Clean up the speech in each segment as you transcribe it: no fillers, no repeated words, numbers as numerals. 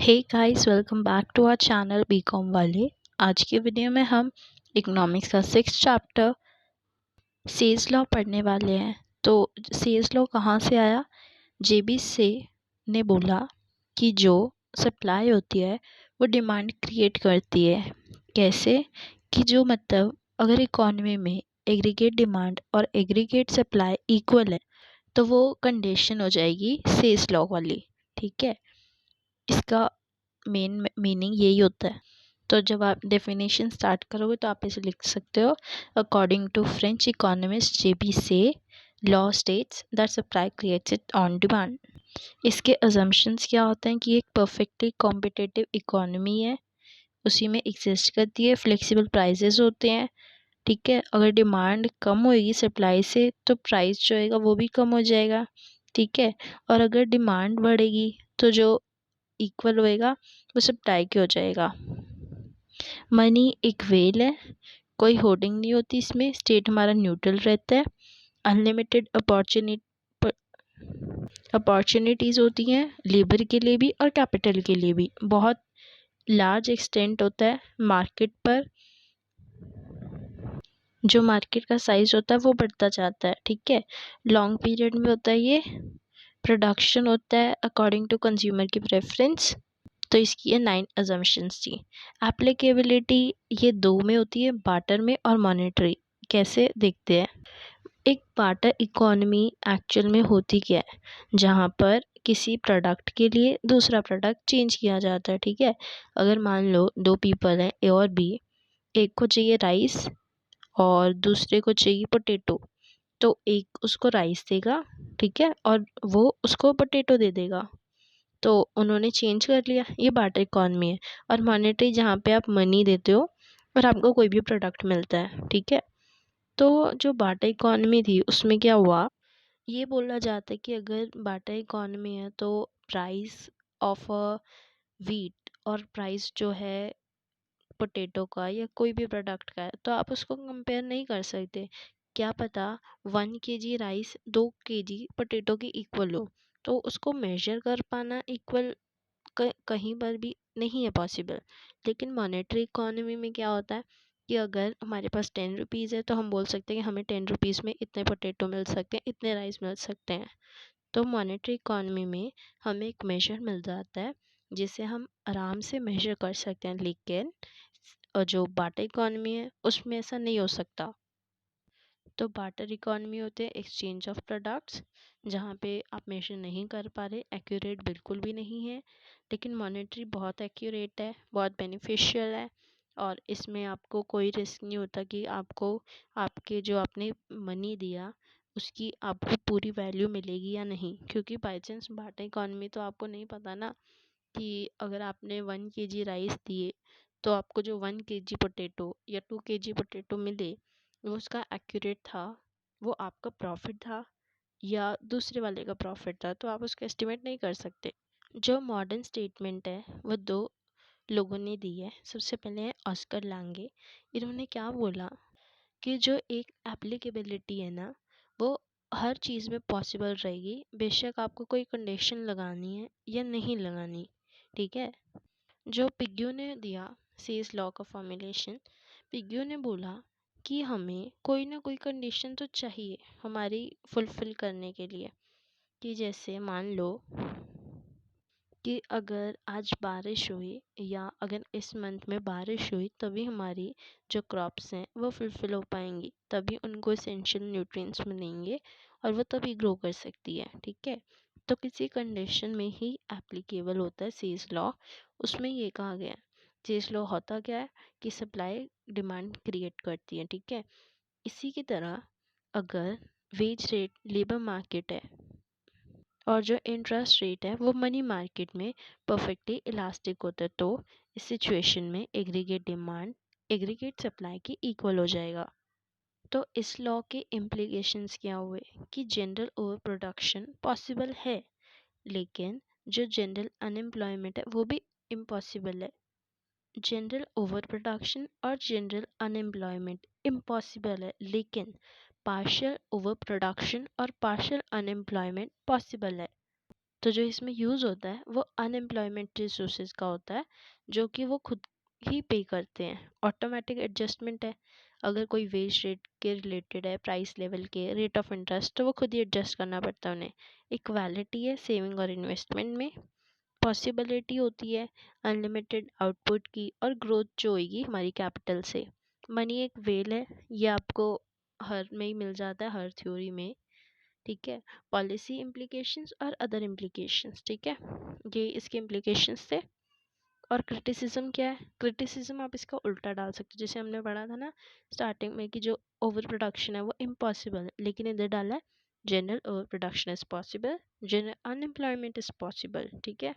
Hey guys, welcome back to our channel BCom वाले। आज की वीडियो में हम इकोनॉमिक्स का 6th चैप्टर सेल्स लॉ पढ़ने वाले हैं। तो सेल्स लॉ कहाँ से आया? जेबी से ने बोला कि जो सप्लाई होती है वो डिमांड क्रिएट करती है। कैसे? कि जो मतलब अगर इकोनॉमी में एग्रीगेट डिमांड और एग्रीगेट सप्लाई इक्वल है तो वो कंडीशन हो जाएगी सेल्स लॉ वाली। ठीक है, इसका मेन मीनिंग यही होता है। तो जब आप डेफिनेशन स्टार्ट करोगे तो आप इसे लिख सकते हो, अकॉर्डिंग टू फ्रेंच इकोनॉमिस्ट जेबी से, law states that supply creates it on demand. इसके अजम्पशंस क्या होते हैं कि एक परफेक्टली कॉम्पिटिटिव इकोनॉमी है, उसी में एग्जिस्ट करती है, फ्लेक्सिबल प्राइसेस होते हैं। ठीक है, अगर डिमांड कम होएगी सप्लाई से तो प्राइस जो होएगा वो भी कम हो जाएगा। ठीक है, और अगर डिमांड बढ़ेगी तो जो इक्वल होएगा वो सप्लाई के हो जाएगा। मनी एक वेल है, कोई होर्डिंग नहीं होती इसमें, स्टेट हमारा न्यूट्रल रहता है। अनलिमिटेड अपॉर्चुनिटीज़ होती हैं लेबर के लिए भी और कैपिटल के लिए भी। बहुत लार्ज एक्सटेंट होता है मार्केट पर, जो मार्केट का साइज होता है वो बढ़ता जाता है। ठीक है, लॉन्ग पीरियड में होता है ये। प्रोडक्शन होता है अकॉर्डिंग टू कंज्यूमर की प्रेफरेंस। तो इसकी ये 9 अजम्पशंस थी। एप्लीकेबिलिटी ये दो में होती है, बार्टर में और मॉनेटरी। कैसे देखते हैं? एक बार्टर इकोनॉमी एक्चुअल में होती क्या है? जहाँ पर किसी प्रोडक्ट के लिए दूसरा प्रोडक्ट चेंज किया जाता है। ठीक है, अगर मान लो दो पीपल हैं ए और बी, एक को चाहिए राइस और दूसरे को चाहिए पोटैटो, तो एक उसको राइस देगा, ठीक है, और वो उसको पोटैटो दे देगा। तो उन्होंने चेंज कर लिया, ये बार्टर इकॉनमी है। और मॉनेटरी जहाँ पे आप मनी देते हो और आपको कोई भी प्रोडक्ट मिलता है। ठीक है, तो जो बार्टर इकॉनमी थी उसमें क्या हुआ, ये बोला जाता है कि अगर बार्टर इकॉनमी है तो प्राइस ऑफ अ वीट और प्राइस जो है पोटैटो का या कोई भी प्रोडक्ट का है तो आप उसको कंपेयर नहीं कर सकते। क्या पता 1 kg राइस 2 kg पोटैटो के इक्वल हो, तो उसको मेजर कर पाना इक्वल कहीं पर भी नहीं है पॉसिबल। लेकिन मॉनेटरी इकोनॉमी में क्या होता है कि अगर हमारे पास 10 रुपीज़ है तो हम बोल सकते हैं कि हमें 10 रुपीज़ में इतने पोटैटो मिल सकते हैं, इतने राइस मिल सकते हैं। तो मॉनेटरी इकोनॉमी में हमें एक मेजर मिल जाता है जिसे हम आराम से मेजर कर सकते हैं। लेकिन जो बाटा इकोनॉमी है उसमें ऐसा नहीं हो सकता। तो बार्टर इकॉनमी होते हैं एक्सचेंज ऑफ प्रोडक्ट्स, जहाँ पे आप मेजर नहीं कर पा रहे, एक्यूरेट बिल्कुल भी नहीं है। लेकिन मॉनेटरी बहुत एक्यूरेट है, बहुत बेनिफिशियल है, और इसमें आपको कोई रिस्क नहीं होता कि आपको आपके जो आपने मनी दिया उसकी आपको पूरी वैल्यू मिलेगी या नहीं। क्योंकि बाई चांस बाटा इकॉनमी तो आपको नहीं पता ना कि अगर आपने 1 kg राइस दिए तो आपको जो 1 kg पोटैटो या 2 kg पोटैटो मिले वो उसका एक्यूरेट था, वो आपका प्रॉफिट था या दूसरे वाले का प्रॉफिट था, तो आप उसका एस्टिमेट नहीं कर सकते। जो मॉडर्न स्टेटमेंट है वो दो लोगों ने दी है। सबसे पहले है ऑस्कर लांगे। इन्होंने क्या बोला कि जो एक एप्लीकेबिलिटी है ना वो हर चीज़ में पॉसिबल रहेगी, बेशक आपको कोई कंडीशन लगानी है या नहीं लगानी। ठीक है, जो पिग्यू ने दिया सेज लॉ का फॉर्मुलेशन, पिग्यू ने बोला कि हमें कोई ना कोई कंडीशन तो चाहिए हमारी फुलफिल करने के लिए। कि जैसे मान लो कि अगर आज बारिश हुई या अगर इस मंथ में बारिश हुई तभी हमारी जो क्रॉप्स हैं वो फुलफिल हो पाएंगी, तभी उनको एसेंशियल न्यूट्रिएंट्स मिलेंगे और वो तभी ग्रो कर सकती है। ठीक है, तो किसी कंडीशन में ही एप्लीकेबल होता है सेज लॉ। उसमें ये कहा गया है सेज लॉ होता क्या है कि सप्लाई डिमांड क्रिएट करती है। ठीक है, इसी की तरह अगर वेज रेट लेबर मार्केट है और जो इंटरेस्ट रेट है वो मनी मार्केट में परफेक्टली इलास्टिक होता है, तो इस सिचुएशन में एग्रीगेट डिमांड एग्रीगेट सप्लाई की इक्वल हो जाएगा। तो इस लॉ के इम्प्लीकेशंस क्या हुए कि जनरल ओवर प्रोडक्शन पॉसिबल है, लेकिन जो जनरल अनएम्प्लॉयमेंट है वो भी इम्पॉसिबल है। जनरल ओवर प्रोडक्शन और जनरल अनएम्प्लॉयमेंट इम्पॉसिबल है, लेकिन पार्शियल ओवर प्रोडक्शन और पार्शियल अनएम्प्लॉयमेंट पॉसिबल है। तो जो इसमें यूज़ होता है वो अनएम्प्लॉयमेंट रिसोर्सेज का होता है, जो कि वो खुद ही पे करते हैं। ऑटोमेटिक एडजस्टमेंट है, अगर कोई वेज रेट के रिलेटेड है, प्राइस लेवल के, रेट ऑफ इंटरेस्ट, तो वो खुद ही एडजस्ट करना पड़ता है उन्हें। इक्वालिटी है सेविंग और इन्वेस्टमेंट में। पॉसिबिलिटी होती है अनलिमिटेड आउटपुट की और ग्रोथ जो होगी हमारी कैपिटल से। मनी एक वेल है, ये आपको हर में ही मिल जाता है, हर थ्योरी में, ठीक है। पॉलिसी इम्प्लीकेशंस और अदर इम्प्लीकेशंस, ठीक है, ये इसके इम्प्लीकेशंस थे। और क्रिटिसिज्म क्या है? क्रिटिसिज्म आप इसका उल्टा डाल सकते हो, जैसे हमने पढ़ा था ना स्टार्टिंग में कि जो ओवर प्रोडक्शन है वो इम्पॉसिबल है, लेकिन इधर डाला है general over production is possible, general unemployment is possible, ठीक है।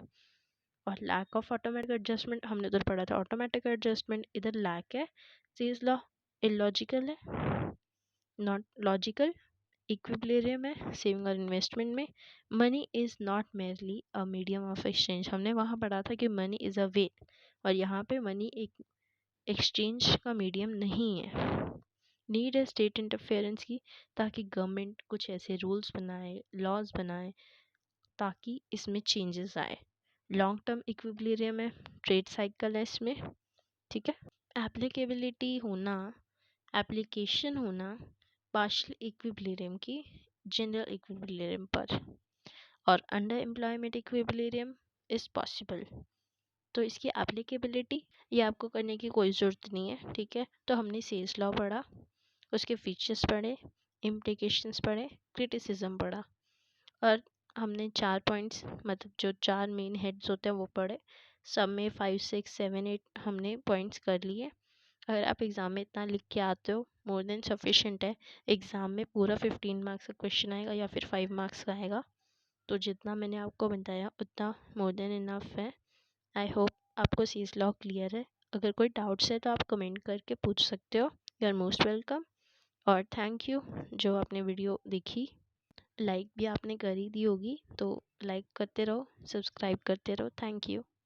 और लैक ऑफ ऑटोमेटिक एडजस्टमेंट हमने उधर पढ़ा था ऑटोमेटिक एडजस्टमेंट, इधर लैक है। सीज लॉ इलॉजिकल है, नॉट लॉजिकल। इक्विलिब्रियम है सेविंग और इन्वेस्टमेंट में। Money is not merely a medium of exchange, हमने वहाँ पढ़ा था कि मनी इज़ अ वे, और यहाँ पे मनी एक एक्सचेंज का मीडियम नहीं है। नीड है स्टेट इंटरफेरेंस की, ताकि गवर्नमेंट कुछ ऐसे रूल्स बनाए, लॉज बनाए, ताकि इसमें चेंजेस आए। लॉन्ग टर्म इक्विलिब्रियम है, ट्रेड साइकिल है इसमें, ठीक है। एप्लीकेबिलिटी होना, एप्लीकेशन होना पार्शियल इक्विलिब्रियम की जनरल इक्विलिब्रियम पर, और under employment equilibrium is possible. तो इसकी एप्लीकेबिलिटी ये आपको करने की कोई ज़रूरत नहीं है, ठीक है। तो हमने सेल्स लॉ पढ़ा, उसके फीचर्स पढ़े, इम्प्लीकेशंस पढ़े, क्रिटिसिज्म पढ़ा, और हमने 4 पॉइंट्स, मतलब जो 4 मेन हेड्स होते हैं वो पढ़े। सब में 5 6 7 8 हमने पॉइंट्स कर लिए। अगर आप एग्ज़ाम में इतना लिख के आते हो मोर देन सफिशेंट है। एग्ज़ाम में पूरा 15 मार्क्स का क्वेश्चन आएगा या फिर 5 मार्क्स का आएगा, तो जितना मैंने आपको बताया उतना मोर देन इनफ है। आई होप आपको सीज लॉ क्लियर है। अगर कोई डाउट्स है तो आप कमेंट करके पूछ सकते हो। यू आर मोस्ट वेलकम, और थैंक यू जो आपने वीडियो देखी। लाइक भी आपने कर ही दी होगी, तो लाइक करते रहो, सब्सक्राइब करते रहो। Thank you.